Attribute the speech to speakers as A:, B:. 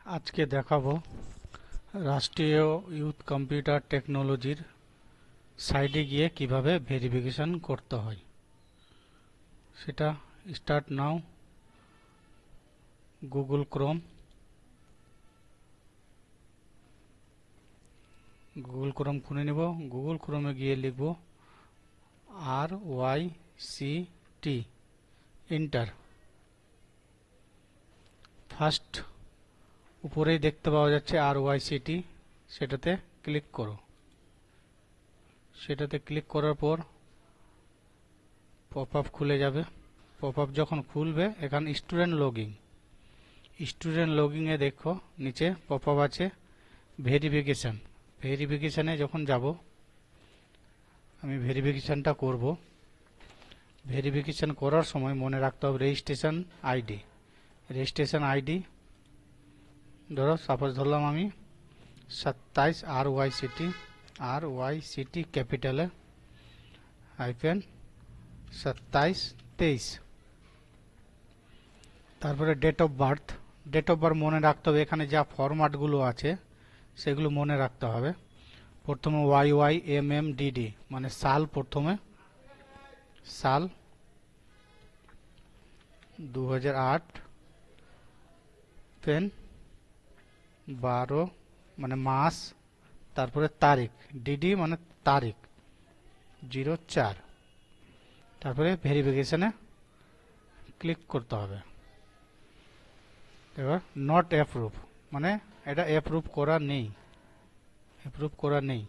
A: আজকে দেখাবো রাষ্ট্রীয় ইউথ কম্পিউটার টেকনোলজির সাইটে গিয়ে কিভাবে ভেরিফিকেশন করতে হয়। সেটা স্টার্ট নাও। গুগল ক্রোম খুলে নেব। গুগল ক্রোমে গিয়ে লিখব RYCT, এন্টার। ফার্স্ট উপরেই দেখতে পাওয়া যাচ্ছে RYCT, সেটাতে ক্লিক করো। সেটাতে ক্লিক করার পর পপ আপ খুলে যাবে। পপ আপ যখন খুলবে, এখানে স্টুডেন্ট লগিং এ দেখো নিচে পপ আপ আছে ভেরিফিকেশন। ভেরিফিকেশনে যখন যাব, আমি ভেরিফিকেশনটা করব। ভেরিফিকেশন করার সময় মনে রাখতে হবে রেজিস্ট্রেশন আইডি। ধরো সাপোজ ধরলাম আমি 27 RYCT ক্যাপিটালে -2723। তারপরে ডেট অফ বার্থ মনে রাখতে হবে। এখানে যা ফরম্যাটগুলো আছে সেগুলো মনে রাখতে হবে। প্রথমে YYMMDD মানে সাল, প্রথমে সাল 2008, পেন 12 মানে মাস, তারপরে তারিখ, ডিডি মানে তারিখ 04। তারপরে ভেরিফিকেশনে ক্লিক করতে হবে। এবার নট অ্যাপ্রুভ মানে এটা অ্যাপ্রুভ করা নেই।